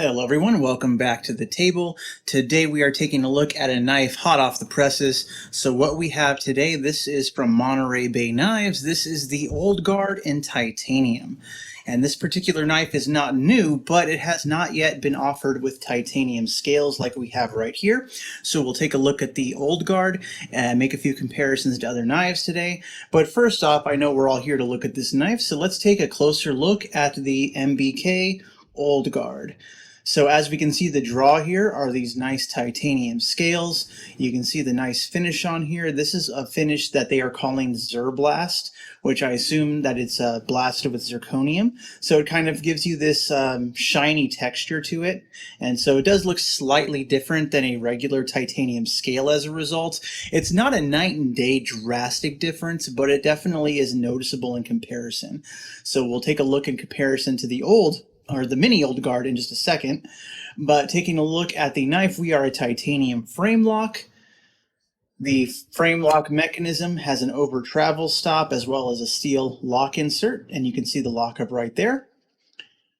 Hello everyone, welcome back to the table. Today we are taking a look at a knife hot off the presses. So what we have today, this is from Monterey Bay Knives. This is the Old Guard in titanium. And this particular knife is not new, but it has not yet been offered with titanium scales like we have right here. So we'll take a look at the Old Guard and make a few comparisons to other knives today. But first off, I know we're all here to look at this knife, so let's take a closer look at the MBK Old Guard. So as we can see, the draw here are these nice titanium scales. You can see the nice finish on here. This is a finish that they are calling Zirblast, which I assume that it's blasted with zirconium. So it kind of gives you this shiny texture to it. And so it does look slightly different than a regular titanium scale as a result. It's not a night and day drastic difference, but it definitely is noticeable in comparison. So we'll take a look in comparison to the mini Old Guard in just a second. But taking a look at the knife, we are a titanium frame lock. The frame lock mechanism has an over travel stop as well as a steel lock insert, and you can see the lockup right there.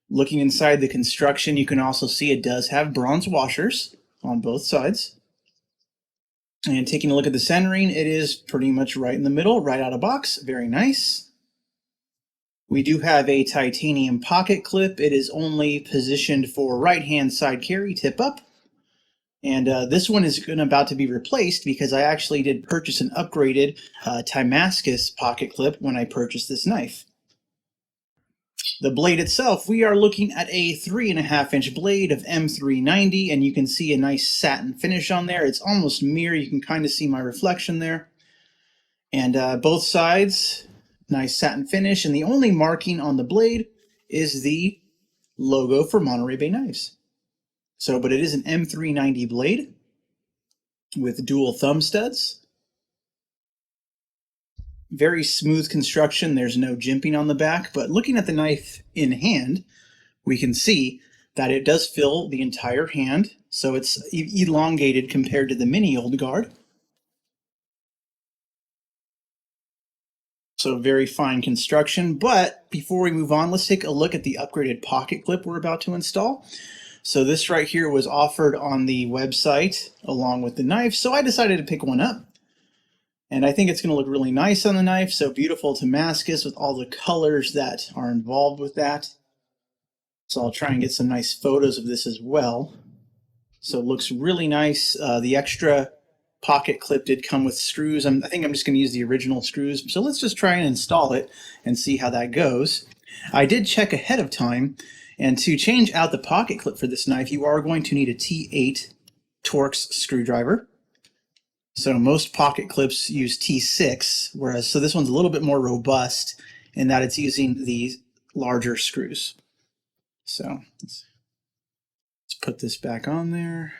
Looking inside the construction, you can also see it does have bronze washers on both sides. And taking a look at the centering, it is pretty much right in the middle, right out of box. Very nice. We do have a titanium pocket clip. It is only positioned for right-hand side carry, tip up. And this one is about to be replaced because I actually did purchase an upgraded Timascus pocket clip when I purchased this knife. The blade itself, we are looking at a 3.5-inch blade of M390, and you can see a nice satin finish on there. It's almost mirror. You can kind of see my reflection there. And both sides, nice satin finish, and the only marking on the blade is the logo for Monterey Bay Knives. But it is an M390 blade with dual thumb studs. Very smooth construction. There's no jimping on the back, but looking at the knife in hand, we can see that it does fill the entire hand, so it's elongated compared to the mini Old Guard. So very fine construction, but before we move on, let's take a look at the upgraded pocket clip we're about to install. So this right here was offered on the website along with the knife, so I decided to pick one up. And I think it's going to look really nice on the knife, so beautiful Timascus with all the colors that are involved with that. So I'll try and get some nice photos of this as well. So it looks really nice. The extra pocket clip did come with screws. I think I'm just going to use the original screws. So let's just try and install it and see how that goes. I did check ahead of time, and to change out the pocket clip for this knife, you are going to need a T8 Torx screwdriver. So most pocket clips use T6, whereas this one's a little bit more robust in that it's using the larger screws. So let's put this back on there.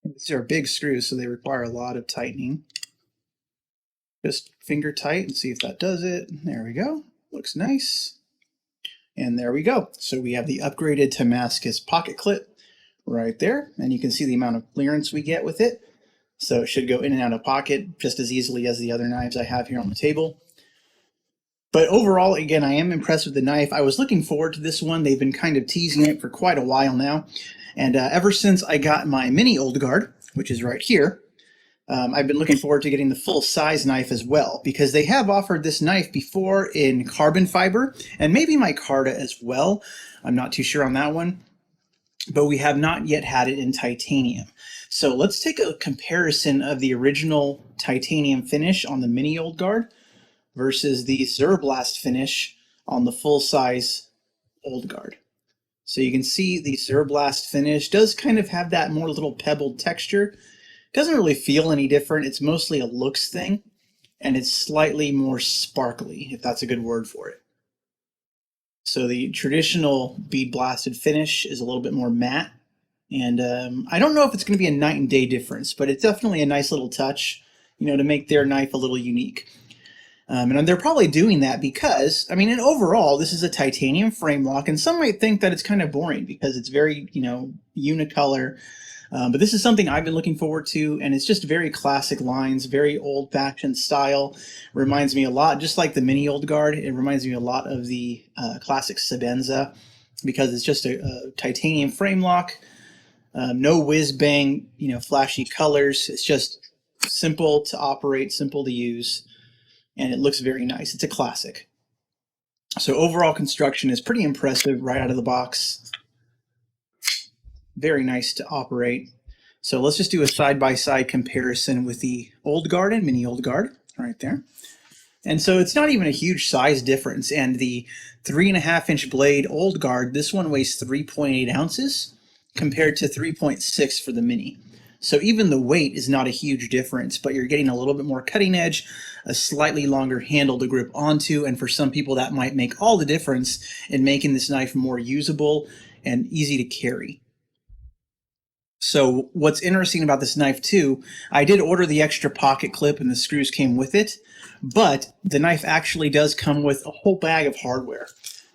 These are big screws, so they require a lot of tightening. Just finger tight and see if that does it. There we go. Looks nice. And there we go. So we have the upgraded Timascus pocket clip right there, and you can see the amount of clearance we get with it. So it should go in and out of pocket just as easily as the other knives I have here on the table. But overall, again, I am impressed with the knife. I was looking forward to this one. They've been kind of teasing it for quite a while now. And ever since I got my mini Old Guard, which is right here, I've been looking forward to getting the full-size knife as well, because they have offered this knife before in carbon fiber, and maybe micarta as well. I'm not too sure on that one, but we have not yet had it in titanium. So let's take a comparison of the original titanium finish on the mini Old Guard versus the Zirblast finish on the full-size Old Guard. So you can see the Zirblast finish does kind of have that more little pebbled texture. Doesn't really feel any different. It's mostly a looks thing, and it's slightly more sparkly, if that's a good word for it. So the traditional bead blasted finish is a little bit more matte, and I don't know if it's going to be a night and day difference, but it's definitely a nice little touch, to make their knife a little unique. And they're probably doing that because, and overall, this is a titanium frame lock, and some might think that it's kind of boring because it's very, unicolor. But this is something I've been looking forward to, and it's just very classic lines, very old-fashioned style. Reminds me a lot, just like the mini Old Guard, it reminds me a lot of the classic Sebenza, because it's just a titanium frame lock, no whiz-bang, flashy colors. It's just simple to operate, simple to use, and it looks very nice. It's a classic. So overall construction is pretty impressive right out of the box. Very nice to operate. So let's just do a side-by-side comparison with the Old Guard and Mini Old Guard right there. And so it's not even a huge size difference. And the 3.5-inch blade Old Guard, this one weighs 3.8 ounces compared to 3.6 for the Mini. So even the weight is not a huge difference, but you're getting a little bit more cutting edge, a slightly longer handle to grip onto, and for some people that might make all the difference in making this knife more usable and easy to carry. So what's interesting about this knife too, I did order the extra pocket clip and the screws came with it, but the knife actually does come with a whole bag of hardware.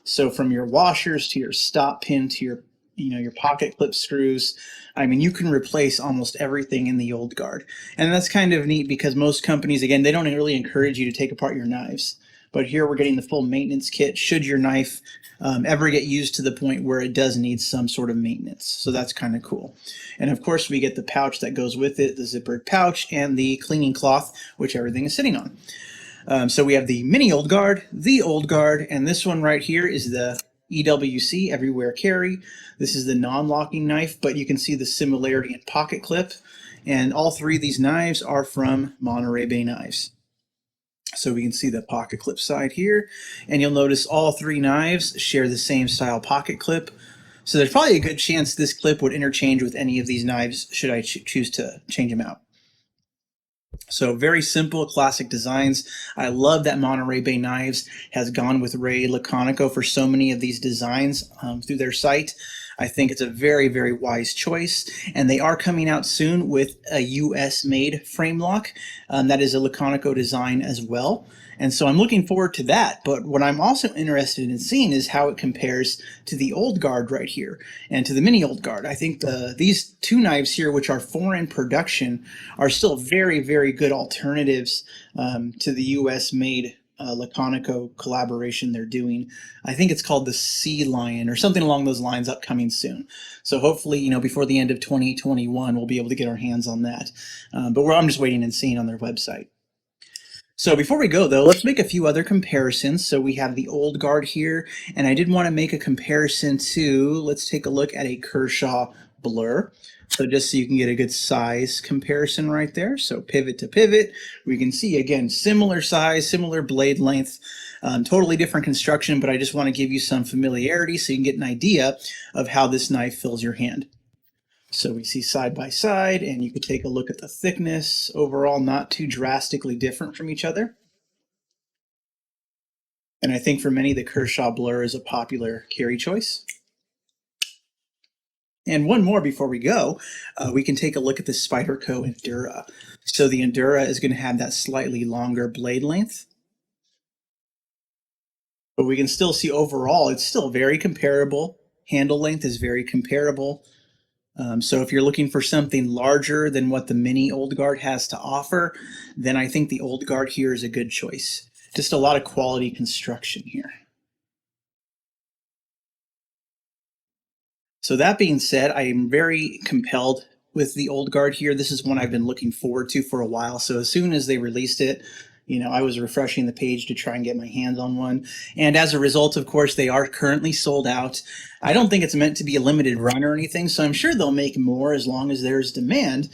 So from your washers to your stop pin to your pocket clip screws, I mean, you can replace almost everything in the Old Guard. And that's kind of neat because most companies, again, they don't really encourage you to take apart your knives. But here we're getting the full maintenance kit should your knife ever get used to the point where it does need some sort of maintenance. So that's kind of cool. And of course, we get the pouch that goes with it, the zippered pouch, and the cleaning cloth, which everything is sitting on. So we have the Mini Old Guard, the Old Guard, and this one right here is the EWC, Everywhere Carry. This is the non-locking knife, but you can see the similarity in pocket clip. And all three of these knives are from Monterey Bay Knives. So we can see the pocket clip side here, and you'll notice all three knives share the same style pocket clip. So there's probably a good chance this clip would interchange with any of these knives should I choose to change them out. So very simple, classic designs. I love that Monterey Bay Knives has gone with Ray Laconico for so many of these designs through their site. I think it's a very, very wise choice. And they are coming out soon with a US-made frame lock that is a Laconico design as well. And so I'm looking forward to that. But what I'm also interested in seeing is how it compares to the Old Guard right here and to the Mini Old Guard. I think these two knives here, which are foreign production, are still very, very good alternatives to the US-made Laconico collaboration they're doing. I think it's called the Sea Lion or something along those lines, upcoming soon. So hopefully, before the end of 2021, we'll be able to get our hands on that. But I'm just waiting and seeing on their website. So before we go though, let's make a few other comparisons. So we have the Old Guard here, and I did want to make a comparison to, let's take a look at a Kershaw Blur. So just so you can get a good size comparison right there. So pivot to pivot, we can see again, similar size, similar blade length, totally different construction, but I just want to give you some familiarity so you can get an idea of how this knife fills your hand. So we see side by side, and you could take a look at the thickness. Overall, not too drastically different from each other. And I think for many, the Kershaw Blur is a popular carry choice. And one more before we go, we can take a look at the Spyderco Endura. So the Endura is going to have that slightly longer blade length. But we can still see overall, it's still very comparable. Handle length is very comparable. So if you're looking for something larger than what the Mini Old Guard has to offer, then I think the Old Guard here is a good choice. Just a lot of quality construction here. So that being said, I am very compelled with the Old Guard here. This is one I've been looking forward to for a while. So as soon as they released it, I was refreshing the page to try and get my hands on one. And as a result, of course, they are currently sold out. I don't think it's meant to be a limited run or anything, so I'm sure they'll make more as long as there's demand.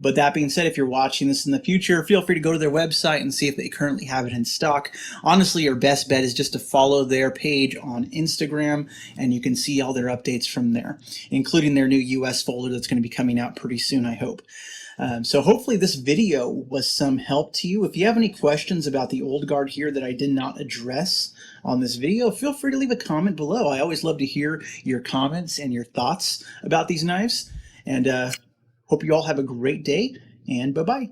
But that being said, if you're watching this in the future, feel free to go to their website and see if they currently have it in stock. Honestly, your best bet is just to follow their page on Instagram, and you can see all their updates from there, including their new US folder that's going to be coming out pretty soon, I hope. So hopefully this video was some help to you. If you have any questions about the Old Guard here that I did not address on this video, feel free to leave a comment below. I always love to hear your comments and your thoughts about these knives. And hope you all have a great day, and bye-bye.